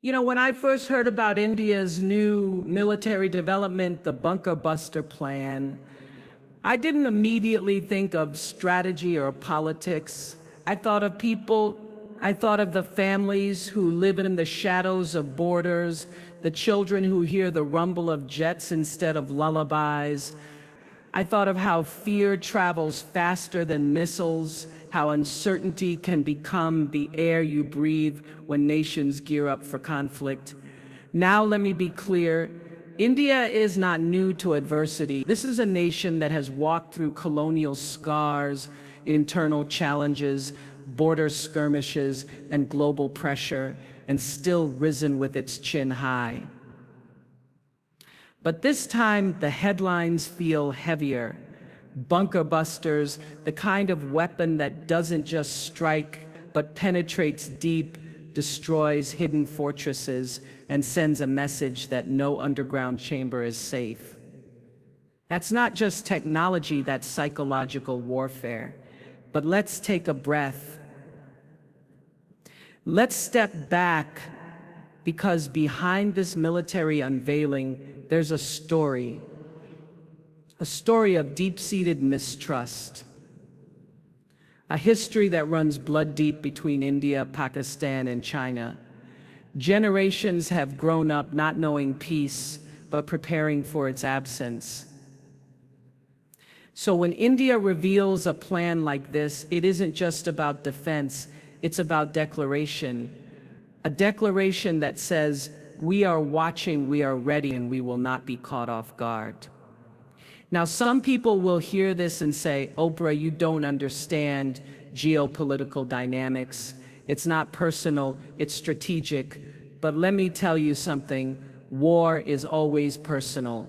When I first heard about India's new military development, the bunker buster plan, I didn't immediately think of strategy or politics. I thought of people, I thought of the families who live in the shadows of borders, the children who hear the rumble of jets instead of lullabies. I thought of how fear travels faster than missiles, how uncertainty can become the air you breathe when nations gear up for conflict. Now let me be clear, India is not new to adversity. This is a nation that has walked through colonial scars, internal challenges, border skirmishes, and global pressure, and still risen with its chin high. But this time, the headlines feel heavier. Bunker busters, the kind of weapon that doesn't just strike, but penetrates deep, destroys hidden fortresses, and sends a message that no underground chamber is safe. That's not just technology, that's psychological warfare. But let's take a breath. Let's step back, because behind this military unveiling, there's a story of deep-seated mistrust, a history that runs blood deep between India, Pakistan, and China. Generations have grown up not knowing peace, but preparing for its absence. So when India reveals a plan like this, it isn't just about defense, it's about declaration. A declaration that says, we are watching, we are ready, and we will not be caught off guard. Now, some people will hear this and say, Oprah, you don't understand geopolitical dynamics. It's not personal, it's strategic. But let me tell you something, war is always personal.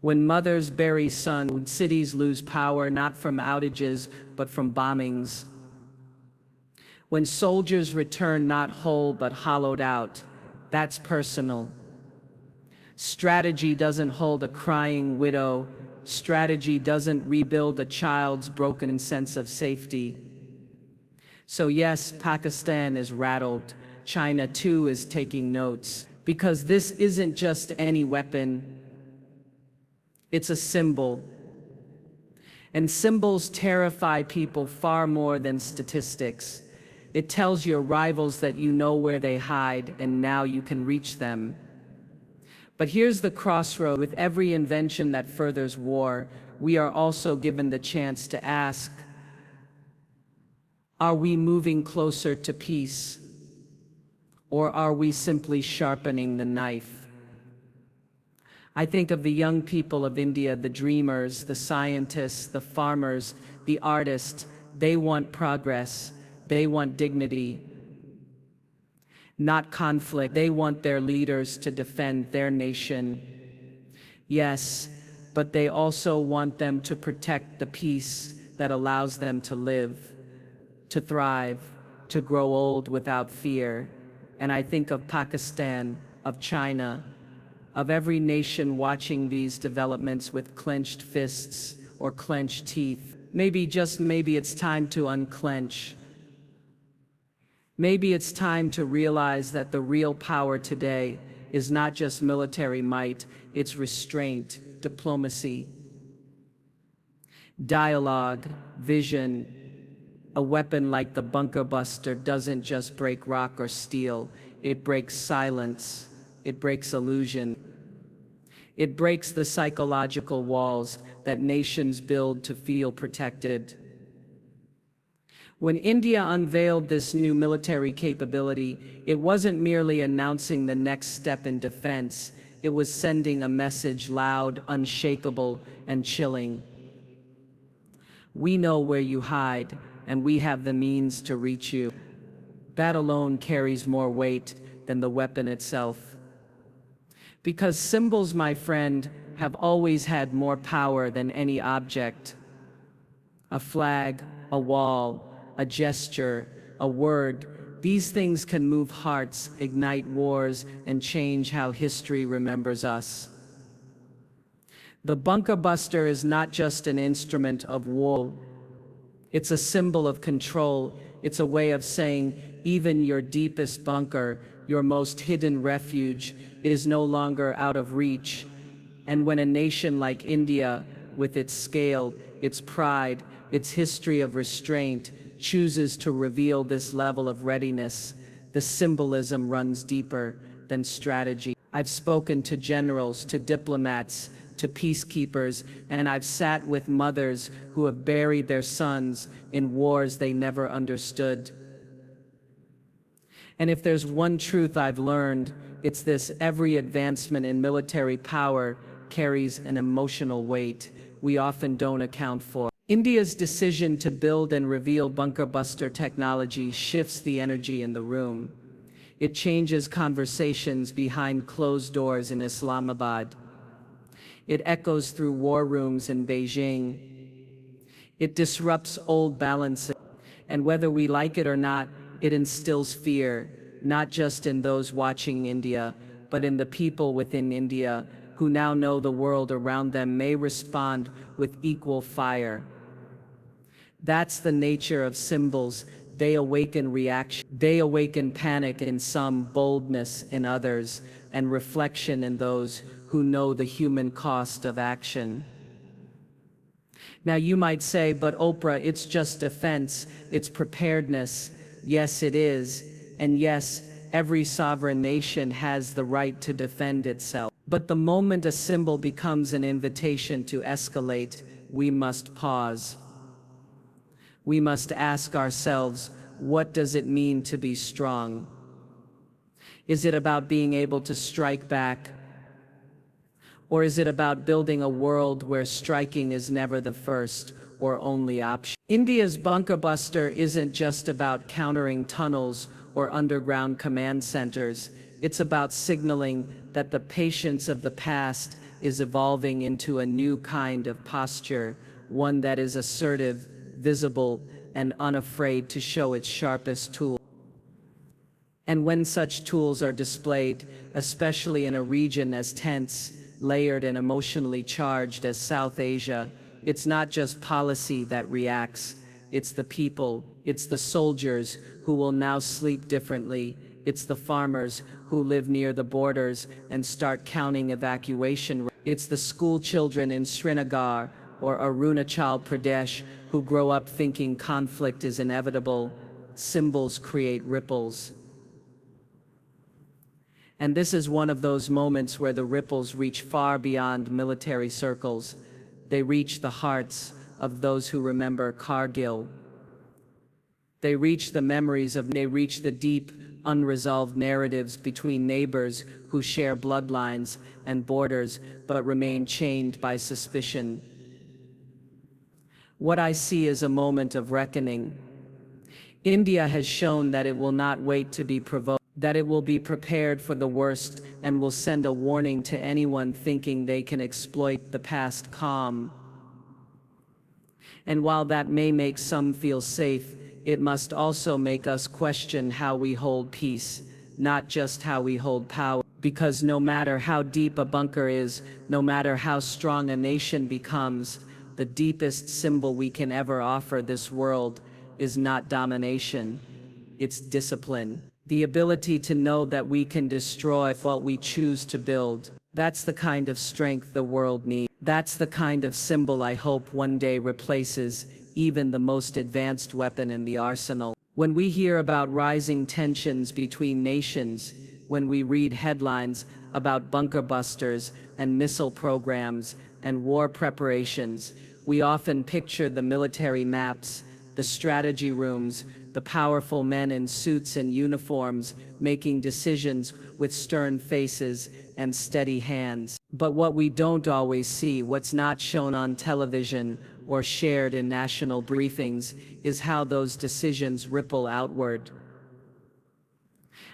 When mothers bury sons, when cities lose power, not from outages, but from bombings. When soldiers return not whole, but hollowed out, that's personal. Strategy doesn't hold a crying widow. Strategy doesn't rebuild a child's broken sense of safety. So yes, Pakistan is rattled. China too is taking notes, because this isn't just any weapon. It's a symbol. And symbols terrify people far more than statistics. It tells your rivals that you know where they hide, and now you can reach them. But here's the crossroad. With every invention that furthers war, we are also given the chance to ask, are we moving closer to peace? Or are we simply sharpening the knife? I think of the young people of India, the dreamers, the scientists, the farmers, the artists. They want progress. They want dignity, not conflict. They want their leaders to defend their nation. Yes, but they also want them to protect the peace that allows them to live, to thrive, to grow old without fear. And I think of Pakistan, of China, of every nation watching these developments with clenched fists or clenched teeth. Maybe, just maybe, it's time to unclench. Maybe it's time to realize that the real power today is not just military might, it's restraint, diplomacy, dialogue, vision. A weapon like the bunker buster doesn't just break rock or steel, it breaks silence, it breaks illusion. It breaks the psychological walls that nations build to feel protected. When India unveiled this new military capability, it wasn't merely announcing the next step in defense, it was sending a message loud, unshakable, and chilling. We know where you hide, and we have the means to reach you. That alone carries more weight than the weapon itself. Because symbols, my friend, have always had more power than any object. A flag, a wall, a gesture, a word, these things can move hearts, ignite wars, and change how history remembers us. The bunker buster is not just an instrument of war. It's a symbol of control. It's a way of saying, even your deepest bunker your most hidden refuge, is no longer out of reach. And when a nation like India, with its scale, its pride, its history of restraint, chooses to reveal this level of readiness, the symbolism runs deeper than strategy. I've spoken to generals, to diplomats, to peacekeepers, and I've sat with mothers who have buried their sons in wars they never understood. And if there's one truth I've learned, it's this: every advancement in military power carries an emotional weight we often don't account for. India's decision to build and reveal bunker buster technology shifts the energy in the room. It changes conversations behind closed doors in Islamabad. It echoes through war rooms in Beijing. It disrupts old balances. And whether we like it or not, it instills fear, not just in those watching India, but in the people within India who now know the world around them may respond with equal fire. That's the nature of symbols. They awaken reaction. They awaken panic in some, boldness in others, and reflection in those who know the human cost of action. Now you might say, but Oprah, it's just defense, it's preparedness. Yes, it is. And yes, every sovereign nation has the right to defend itself. But the moment a symbol becomes an invitation to escalate, we must pause. We must ask ourselves, what does it mean to be strong? Is it about being able to strike back? Or is it about building a world where striking is never the first or only option? India's bunker buster isn't just about countering tunnels or underground command centers. It's about signaling that the patience of the past is evolving into a new kind of posture, one that is assertive, visible, and unafraid to show its sharpest tool. And when such tools are displayed, especially in a region as tense, layered, and emotionally charged as South Asia, it's not just policy that reacts, it's the people, it's the soldiers who will now sleep differently, it's the farmers who live near the borders and start counting evacuation, it's the school children in Srinagar or Arunachal Pradesh who grow up thinking conflict is inevitable. Symbols create ripples. And this is one of those moments where the ripples reach far beyond military circles. They reach the hearts of those who remember Kargil. They reach the deep, unresolved narratives between neighbors who share bloodlines and borders but remain chained by suspicion. What I see is a moment of reckoning. India has shown that it will not wait to be provoked, that it will be prepared for the worst and will send a warning to anyone thinking they can exploit the past calm. And while that may make some feel safe, it must also make us question how we hold peace, not just how we hold power. Because no matter how deep a bunker is, no matter how strong a nation becomes, the deepest symbol we can ever offer this world is not domination, it's discipline. The ability to know that we can destroy what we choose to build. That's the kind of strength the world needs. That's the kind of symbol I hope one day replaces even the most advanced weapon in the arsenal. When we hear about rising tensions between nations, when we read headlines about bunker busters and missile programs and war preparations, we often picture the military maps, the strategy rooms, the powerful men in suits and uniforms making decisions with stern faces and steady hands. But what we don't always see, what's not shown on television or shared in national briefings, is how those decisions ripple outward.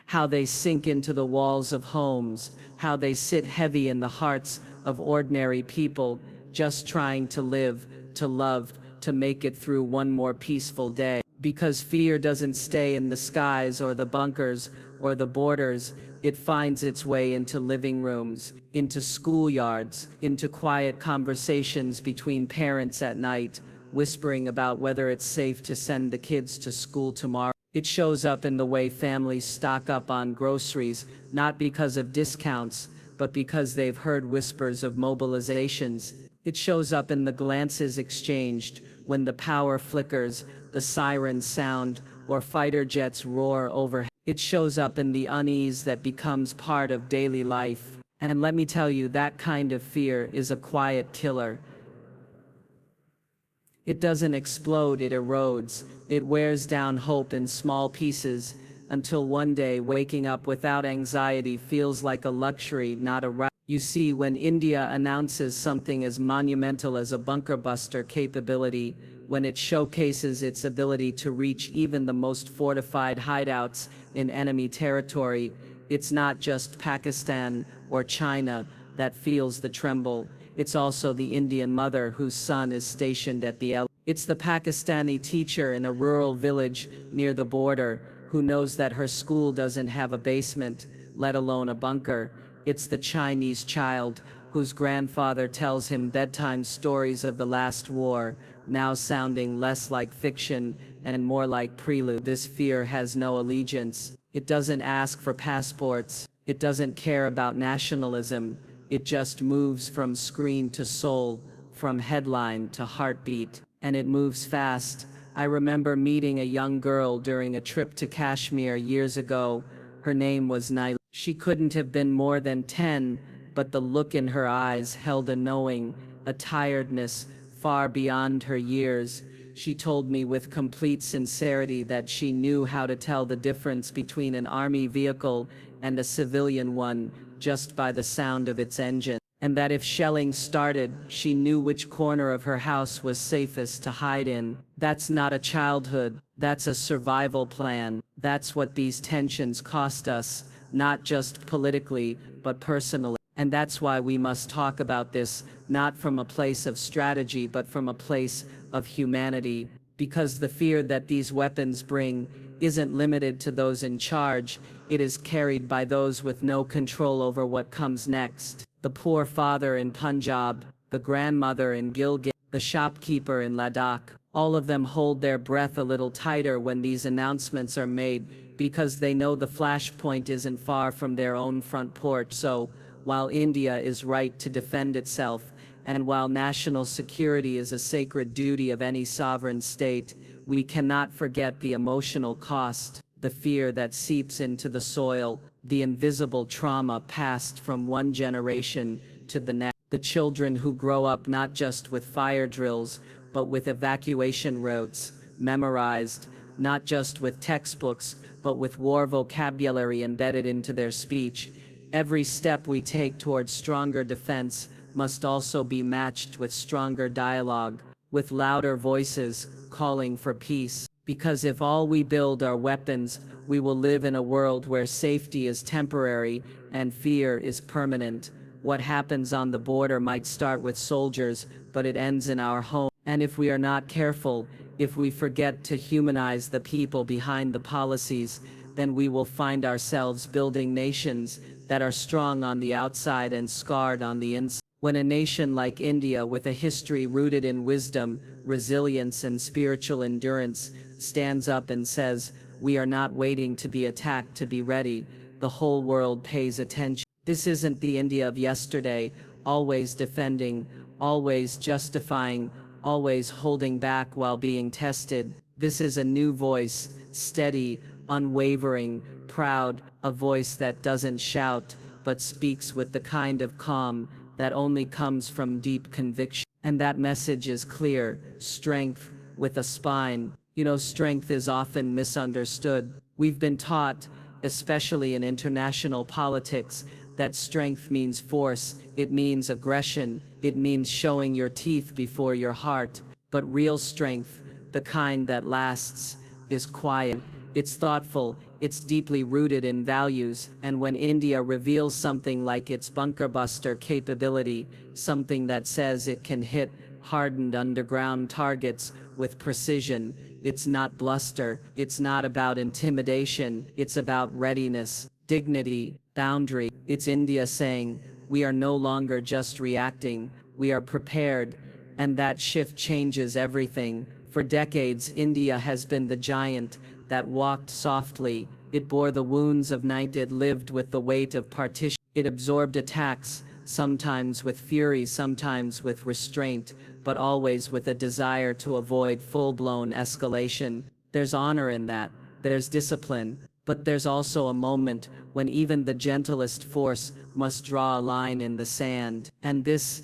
How they sink into the walls of homes, how they sit heavy in the hearts of ordinary people just trying to live, to love, to make it through one more peaceful day. Because fear doesn't stay in the skies or the bunkers or the borders, it finds its way into living rooms, into schoolyards, into quiet conversations between parents at night, whispering about whether it's safe to send the kids to school tomorrow. It shows up in the way families stock up on groceries, not because of discounts, but because they've heard whispers of mobilizations. It shows up in the glances exchanged when the power flickers, the sirens sound, or fighter jets roar overhead. It shows up in the unease that becomes part of daily life. And let me tell you, that kind of fear is a quiet killer. It doesn't explode, it erodes. It wears down hope in small pieces until one day waking up without anxiety feels like a luxury, not a right. You see, when India announces something as monumental as a bunker buster capability, when it showcases its ability to reach even the most fortified hideouts in enemy territory, it's not just Pakistan or China that feels the tremble. It's also the Indian mother whose son is stationed at the It's the Pakistani teacher in a rural village near the border who knows that her school doesn't have a basement, let alone a bunker. It's the Chinese child whose grandfather tells him bedtime stories of the last war, now sounding less like fiction and more like prelude. This fear has no allegiance. It doesn't ask for passports. It doesn't care about nationalism. It just moves from screen to soul, from headline to heartbeat, and it moves fast. I remember meeting a young girl during a trip to Kashmir years ago. Her name was Naila. She couldn't have been more than 10, but the look in her eyes held a knowing, a tiredness far beyond her years. She told me with complete sincerity that she knew how to tell the difference between an army vehicle and a civilian one just by the sound of its engine, and that if shelling started, she knew which corner of her house was safest to hide in. That's not a childhood, that's a survival plan. That's what these tensions cost us, not just politically, but personally. And that's why we must talk about this, not from a place of strategy, but from a place of humanity. Because the fear that these weapons bring isn't limited to those in charge, it is carried by those with no control over what comes next. The poor father in Punjab, the grandmother in Gilgit, the shopkeeper in Ladakh, all of them hold their breath a little tighter when these announcements are made, because they know the flashpoint isn't far from their own front porch. So, while India is right to defend itself, and while national security is a sacred duty of any sovereign state, we cannot forget the emotional cost, the fear that seeps into the soil, the invisible trauma passed from one generation to the next. The children who grow up not just with fire drills, but with evacuation routes memorized, not just with textbooks, but with war vocabulary embedded into their speech. Every step we take towards stronger defense must also be matched with stronger dialogue, with louder voices calling for peace. Because if all we build are weapons, we will live in a world where safety is temporary and fear is permanent. What happens on the border might start with soldiers, but it ends in our home. And if we are not careful, if we forget to humanize the people behind the policies, then we will find ourselves building nations that are strong on the outside and scarred on the inside. When a nation like India, with a history rooted in wisdom, resilience, and spiritual endurance, stands up and says, "We are not waiting to be attacked to be ready," the whole world pays attention. This isn't the India of yesterday, always defending, always justifying, always holding back while being tested. This is a new voice, steady, unwavering, proud, a voice that doesn't shout, but speaks with the kind of calm that only comes from deep conviction. And that message is clear: strength with a spine. You know, strength is often misunderstood. We've been taught, especially in international politics, that strength means force, it means aggression, it means showing your teeth before your heart. But real strength, the kind that lasts, is quiet, it's thoughtful, it's deeply rooted in values. And when India reveals something like its bunker buster capability, something that says it can hit hardened underground targets with precision, it's not bluster, it's not about intimidation, it's about readiness, dignity, boundary. It's India saying, we are no longer just reacting, we are prepared. And that shift changes everything. For decades, India has been the giant that walked softly. It bore the wounds of night. It lived with the weight of partition. It absorbed attacks, sometimes with fury, sometimes with restraint, but always with a desire to avoid full-blown escalation. There's honor in that. There's discipline. But there's also a moment when even the gentlest force must draw a line in the sand. And this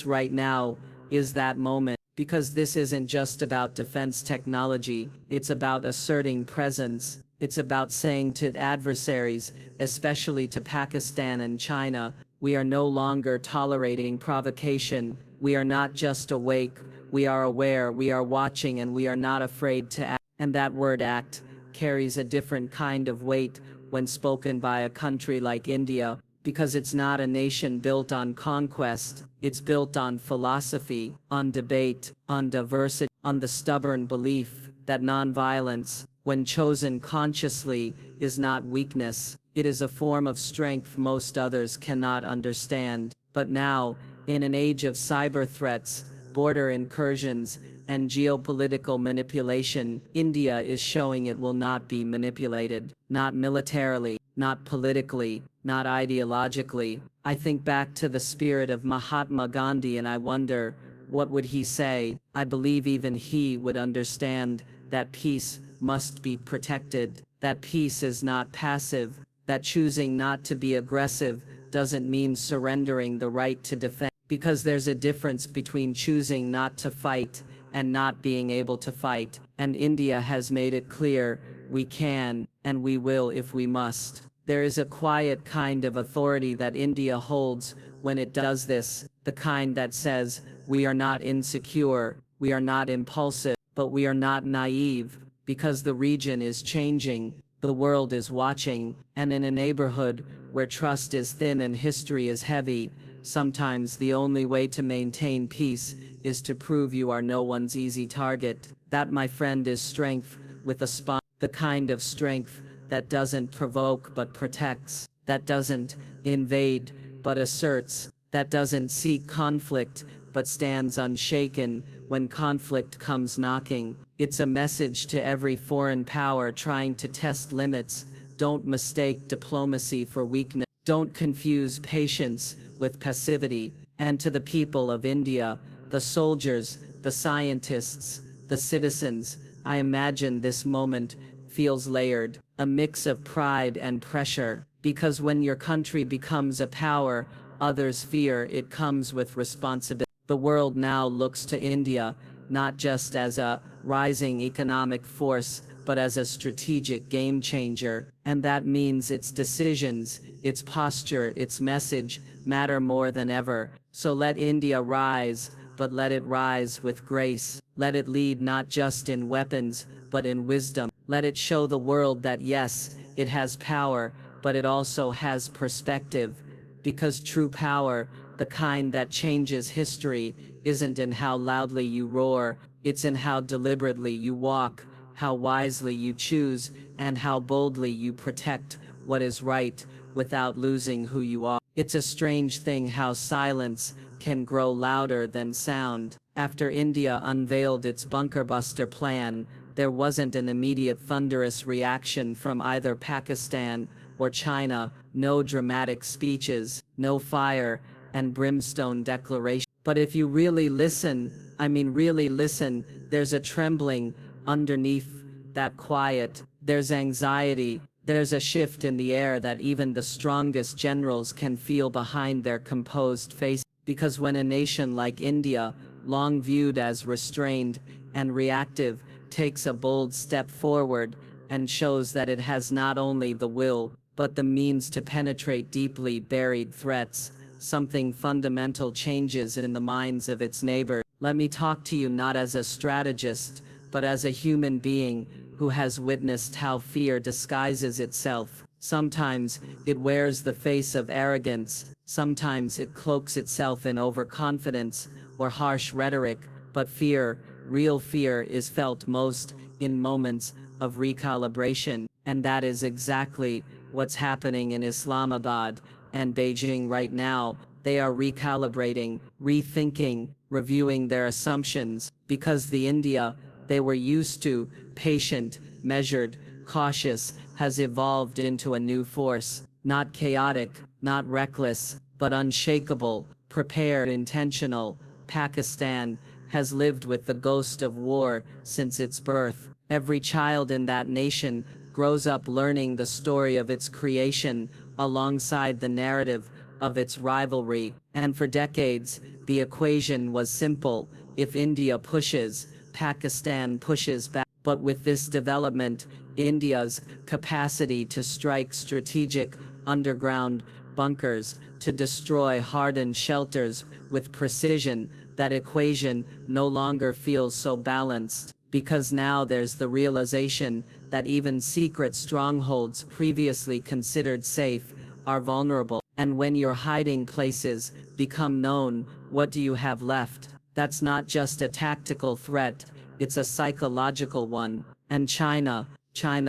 right now is that moment. Because this isn't just about defense technology, it's about asserting presence. It's about saying to adversaries, especially to Pakistan and China, we are no longer tolerating provocation. We are not just awake, we are aware, we are watching, and we are not afraid to act. And that word act carries a different kind of weight when spoken by a country like India, because it's not a nation built on conquest, it's built on philosophy, on debate, on diversity, on the stubborn belief that nonviolence, when chosen consciously, is not weakness, it is a form of strength most others cannot understand. But now, in an age of cyber threats, border incursions, and geopolitical manipulation, India is showing it will not be manipulated, not militarily, not politically, not ideologically. I think back to the spirit of Mahatma Gandhi and I wonder, what would he say? I believe even he would understand that peace must be protected, that peace is not passive, that choosing not to be aggressive doesn't mean surrendering the right to defend. Because there's a difference between choosing not to fight and not being able to fight. And India has made it clear, we can, and we will if we must. There is a quiet kind of authority that India holds when it does this, the kind that says, we are not insecure, we are not impulsive, but we are not naive, because the region is changing, the world is watching, and in a neighborhood where trust is thin and history is heavy, sometimes the only way to maintain peace is to prove you are no one's easy target. That, my friend, is strength with a spine, the kind of strength that doesn't provoke but protects, that doesn't invade but asserts, that doesn't seek conflict but stands unshaken when conflict comes knocking. It's a message to every foreign power trying to test limits. Don't mistake diplomacy for weakness. Don't confuse patience with passivity. And to the people of India, the soldiers, the scientists, the citizens, I imagine this moment feels layered, a mix of pride and pressure, because when your country becomes a power, others fear it comes with responsibility. The world now looks to India, not just as a rising economic force, but as a strategic game changer, and that means its decisions, its posture, its message matter more than ever. So let India rise, but let it rise with grace. Let it lead not just in weapons, but in wisdom. Let it show the world that yes, it has power, but it also has perspective. Because true power, the kind that changes history, isn't in how loudly you roar, it's in how deliberately you walk, how wisely you choose, and how boldly you protect what is right without losing who you are. It's a strange thing how silence can grow louder than sound. After India unveiled its bunker-buster plan, there wasn't an immediate thunderous reaction from either Pakistan or China, no dramatic speeches, no fire and brimstone declaration. But if you really listen, I mean really listen, there's a trembling underneath that quiet, there's anxiety, there's a shift in the air that even the strongest generals can feel behind their composed face. Because when a nation like India, long viewed as restrained and reactive, takes a bold step forward and shows that it has not only the will, but the means to penetrate deeply buried threats, something fundamental changes in the minds of its neighbors. Let me talk to you not as a strategist, but as a human being who has witnessed how fear disguises itself. Sometimes it wears the face of arrogance, sometimes it cloaks itself in overconfidence or harsh rhetoric, but fear, real fear, is felt most in moments of recalibration, and that is exactly what's happening in Islamabad and Beijing right now. They are recalibrating, rethinking, reviewing their assumptions, because the India they were used to, patient, measured, cautious, has evolved into a new force, not chaotic, not reckless, but unshakable, prepared, intentional. Pakistan has lived with the ghost of war since its birth. Every child in that nation grows up learning the story of its creation alongside the narrative of its rivalry. And for decades, the equation was simple. If India pushes, Pakistan pushes back. But with this development, India's capacity to strike strategic underground bunkers, to destroy hardened shelters with precision, that equation no longer feels so balanced. Because now there's the realization that even secret strongholds previously considered safe are vulnerable. And when your hiding places become known, what do you have left? That's not just a tactical threat, it's a psychological one. And China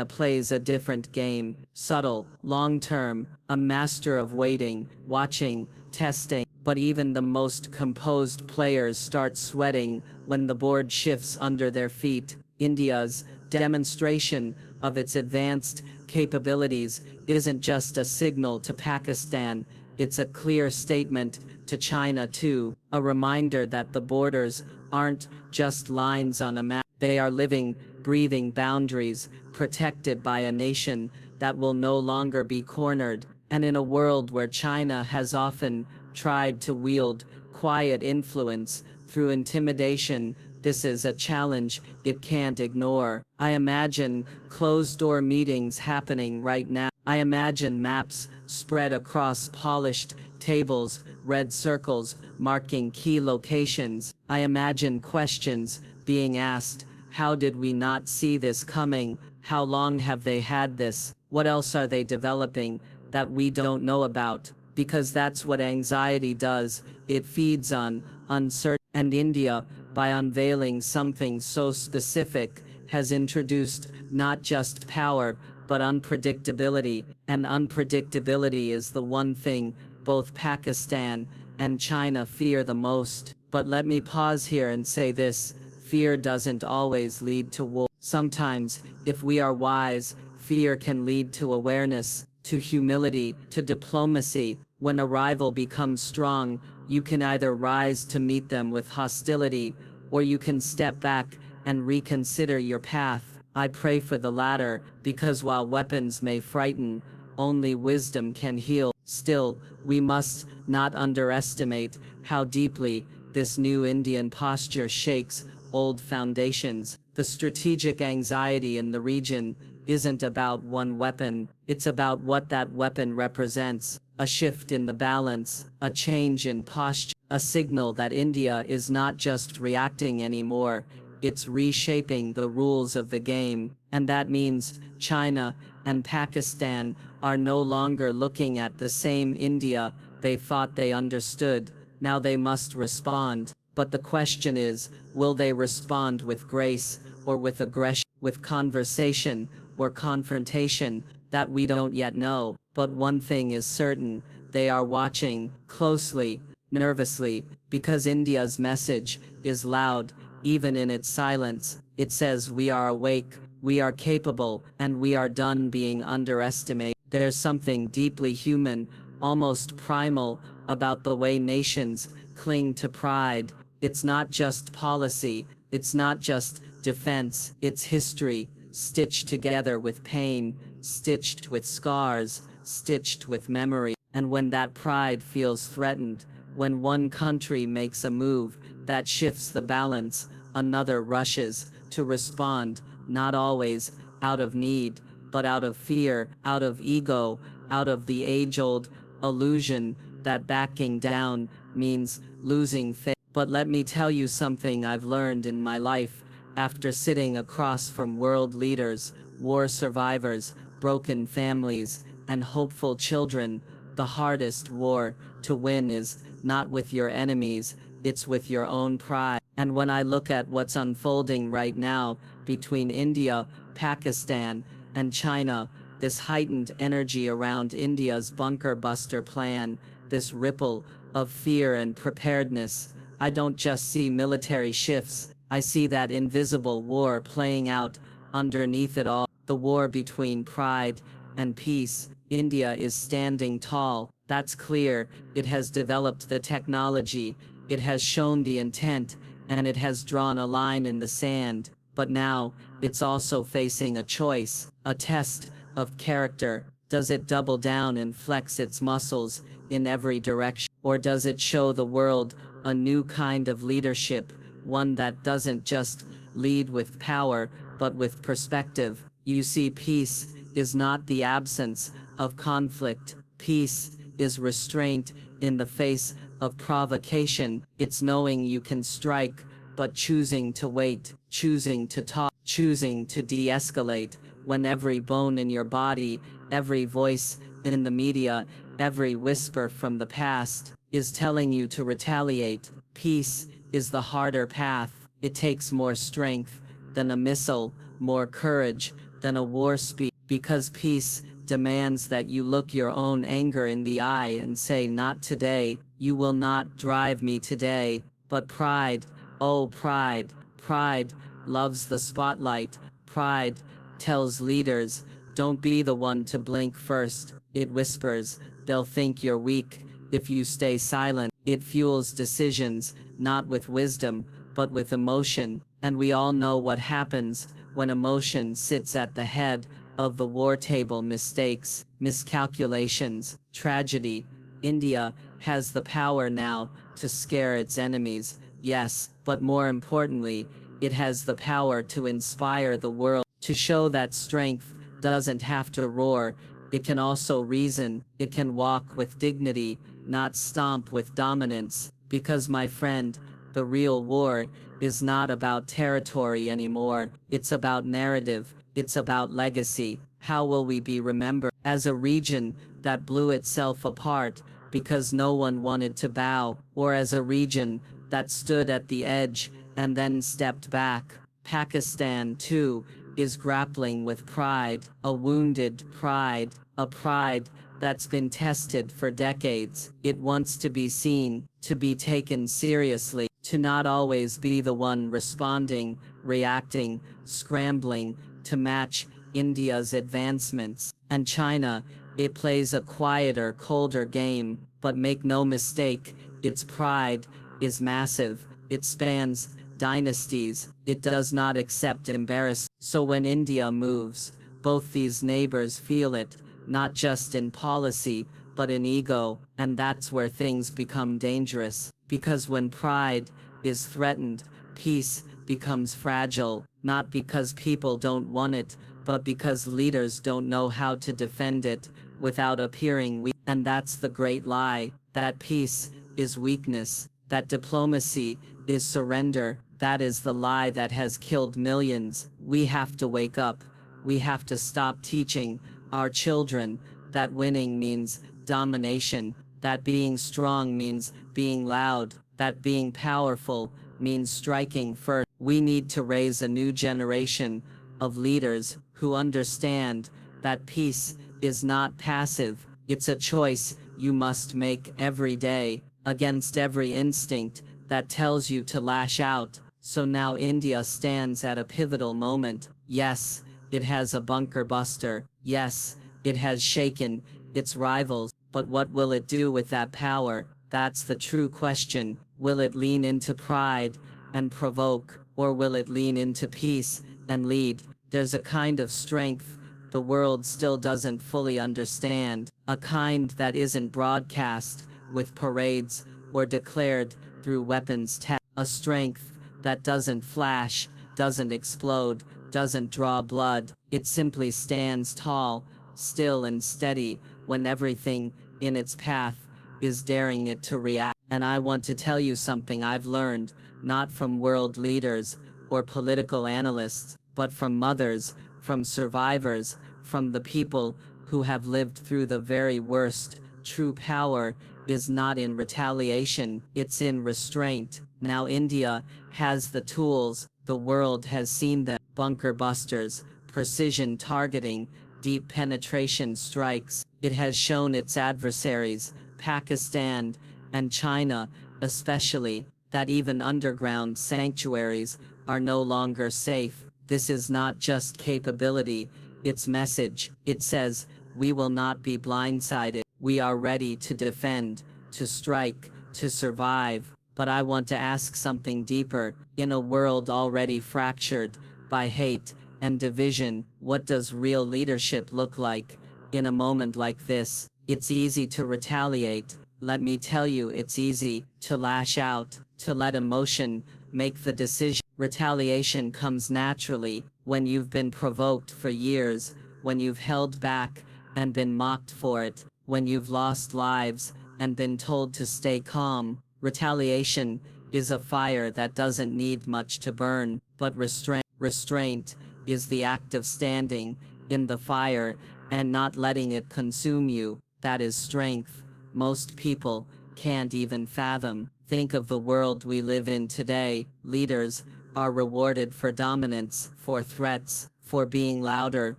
plays a different game. Subtle, long-term, a master of waiting, watching, testing. But even the most composed players start sweating when the board shifts under their feet. India's demonstration of its advanced capabilities isn't just a signal to Pakistan, it's a clear statement to China too, a reminder that the borders aren't just lines on a map. They are living, breathing boundaries, protected by a nation that will no longer be cornered. And in a world where China has often tried to wield quiet influence through intimidation, this is a challenge it can't ignore. I imagine closed-door meetings happening right now. I imagine maps spread across polished tables, red circles marking key locations. I imagine questions being asked. How did we not see this coming? How long have they had this? What else are they developing that we don't know about? Because that's what anxiety does. It feeds on uncertainty. And India, by unveiling something so specific, has introduced not just power, but unpredictability. And unpredictability is the one thing both Pakistan and China fear the most. But let me pause here and say this: fear doesn't always lead to war. Sometimes, if we are wise, fear can lead to awareness, to humility, to diplomacy. When a rival becomes strong, you can either rise to meet them with hostility, or you can step back and reconsider your path. I pray for the latter, because while weapons may frighten, only wisdom can heal. Still, we must not underestimate how deeply this new Indian posture shakes old foundations. The strategic anxiety in the region isn't about one weapon, it's about what that weapon represents. A shift in the balance, a change in posture, a signal that India is not just reacting anymore, it's reshaping the rules of the game. And that means China and Pakistan are no longer looking at the same India they thought they understood. Now they must respond. But the question is, will they respond with grace or with aggression, with conversation or confrontation? That we don't yet know. But one thing is certain, they are watching closely, nervously, because India's message is loud, even in its silence. It says we are awake, we are capable, and we are done being underestimated. There's something deeply human, almost primal, about the way nations cling to pride. It's not just policy, it's not just defense, it's history, stitched together with pain, stitched with scars, stitched with memory. And when that pride feels threatened, when one country makes a move that shifts the balance, another rushes to respond, not always out of need, but out of fear, out of ego, out of the age-old illusion that backing down means losing faith. But let me tell you something I've learned in my life after sitting across from world leaders, war survivors, broken families, and hopeful children. The hardest war to win is not with your enemies, it's with your own pride. And when I look at what's unfolding right now between India, Pakistan, and China, this heightened energy around India's bunker buster plan, this ripple of fear and preparedness, I don't just see military shifts, I see that invisible war playing out underneath it all. the war between pride and peace. India is standing tall, that's clear. It has developed the technology, it has shown the intent, and it has drawn a line in the sand. But now, it's also facing a choice, a test of character. Does it double down and flex its muscles in every direction? Or does it show the world a new kind of leadership, one that doesn't just lead with power, but with perspective? You see, peace is not the absence of conflict. Peace is restraint in the face of provocation. It's knowing you can strike, but choosing to wait, choosing to talk, choosing to de-escalate when every bone in your body, every voice in the media, every whisper from the past is telling you to retaliate. Peace is the harder path. It takes more strength than a missile, more courage than a war speech, because peace demands that you look your own anger in the eye and say, not today, you will not drive me today. But pride, oh pride, pride loves the spotlight. Pride tells leaders, don't be the one to blink first. It whispers, they'll think you're weak if you stay silent. It fuels decisions, not with wisdom, but with emotion. And we all know what happens when emotion sits at the head of the war table. Mistakes, miscalculations, tragedy. India has the power now to scare its enemies, yes, but more importantly, it has the power to inspire the world, to show that strength doesn't have to roar, it can also reason, it can walk with dignity, not stomp with dominance. Because, my friend, the real war is not about territory anymore, it's about narrative, it's about legacy. How will we be remembered? As a region that blew itself apart because no one wanted to bow, or as a region that stood at the edge and then stepped back? Pakistan, too, is grappling with pride, a wounded pride, a pride that's been tested for decades. It wants to be seen, to be taken seriously, to not always be the one responding, reacting, scrambling to match India's advancements. And China, it plays a quieter, colder game, but make no mistake, its pride is massive. It spans dynasties. It does not accept embarrassment. So when India moves, both these neighbors feel it, not just in policy, but in ego. And that's where things become dangerous. Because when pride is threatened, peace becomes fragile, not because people don't want it, but because leaders don't know how to defend it without appearing weak. And that's the great lie, that peace is weakness, that diplomacy is surrender. That is the lie that has killed millions. We have to wake up. We have to stop teaching our children that winning means domination, that being strong means being loud, that being powerful means striking first. We need to raise a new generation of leaders who understand that peace is not passive, it's a choice you must make every day, against every instinct that tells you to lash out. So now India stands at a pivotal moment. Yes, it has a bunker buster. Yes, it has shaken its rivals. But what will it do with that power? That's the true question. Will it lean into pride and provoke, or will it lean into peace and lead? There's a kind of strength the world still doesn't fully understand, a kind that isn't broadcast with parades or declared through weapons tech, a strength that doesn't flash, doesn't explode, doesn't draw blood. It simply stands tall, still and steady when everything in its path is daring it to react. And I want to tell you something I've learned, not from world leaders or political analysts, but from mothers, from survivors, from the people who have lived through the very worst. True power is not in retaliation, it's in restraint. Now India has the tools, the world has seen them. Bunker busters, precision targeting, deep penetration strikes. It has shown its adversaries, Pakistan and China especially, that even underground sanctuaries are no longer safe. This is not just capability, its message. It says, we will not be blindsided. We are ready to defend, to strike, to survive. But I want to ask something deeper. In a world already fractured by hate and division, what does real leadership look like? In a moment like this, it's easy to retaliate. Let me tell you, it's easy to lash out, to let emotion make the decision. Retaliation comes naturally when you've been provoked for years, when you've held back and been mocked for it, when you've lost lives and been told to stay calm. Retaliation is a fire that doesn't need much to burn, but restraint is the act of standing in the fire and not letting it consume you. That is strength most people can't even fathom. Think of the world we live in today. Leaders are rewarded for dominance, for threats, for being louder,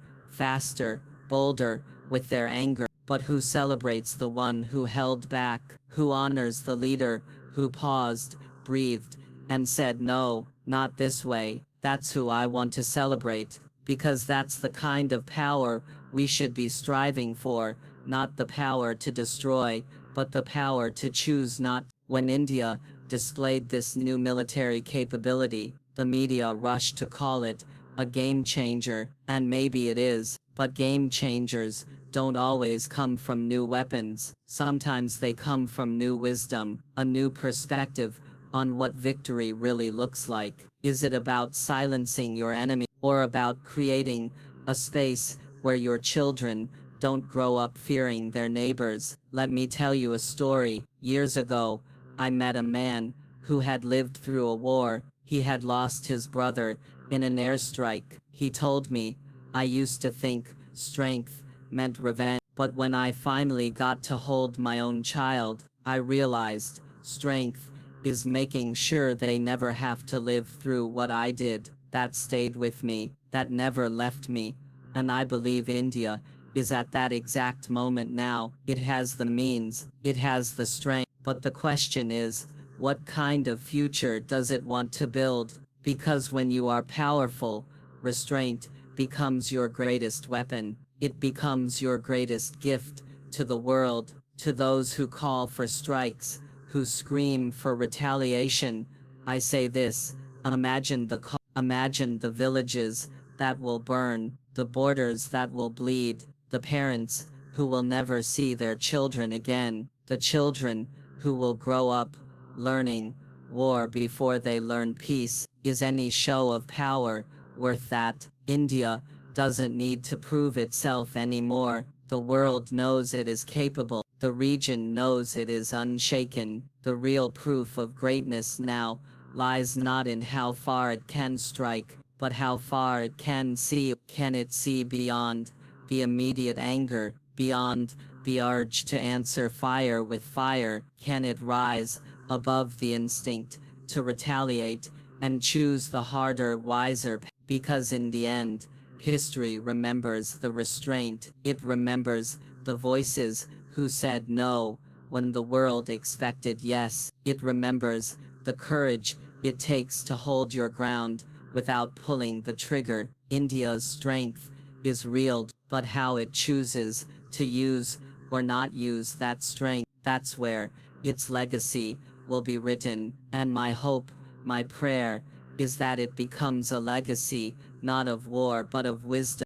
faster, bolder with their anger. But who celebrates the one who held back? Who honors the leader who paused, breathed, and said, no, not this way? That's who I want to celebrate, because that's the kind of power we should be striving for, not the power to destroy, but the power to choose not. When India displayed this new military capability, the media rushed to call it a game changer, and maybe it is, but game changers don't always come from new weapons. Sometimes they come from new wisdom, a new perspective on what victory really looks like. Is it about silencing your enemy, or about creating a space where your children don't grow up fearing their neighbors? Let me tell you a story. Years ago, I met a man who had lived through a war. He had lost his brother in an airstrike. He told me, I used to think strength meant revenge, but when I finally got to hold my own child, I realized strength is making sure they never have to live through what I did. That stayed with me, that never left me, and I believe India is at that exact moment now. It has the means, it has the strength, but the question is, what kind of future does it want to build? Because when you are powerful, restraint becomes your greatest weapon. It becomes your greatest gift to the world, to those who call for strikes, who scream for retaliation. I say this, imagine the villages that will burn, the borders that will bleed, the parents who will never see their children again, the children who will grow up learning war before they learn peace. Is any show of power worth that? India doesn't need to prove itself anymore. The world knows it is capable. The region knows it is unshaken. The real proof of greatness now lies not in how far it can strike, but how far it can see. Can it see beyond the immediate anger, beyond the urge to answer fire with fire? Can it rise above the instinct to retaliate and choose the harder, wiser path? Because in the end, history remembers the restraint. It remembers the voices who said no when the world expected yes. It remembers the courage it takes to hold your ground without pulling the trigger. India's strength is real, but how it chooses to use or not use that strength, that's where its legacy will be written. And my hope, my prayer, is that it becomes a legacy, not of war but of wisdom.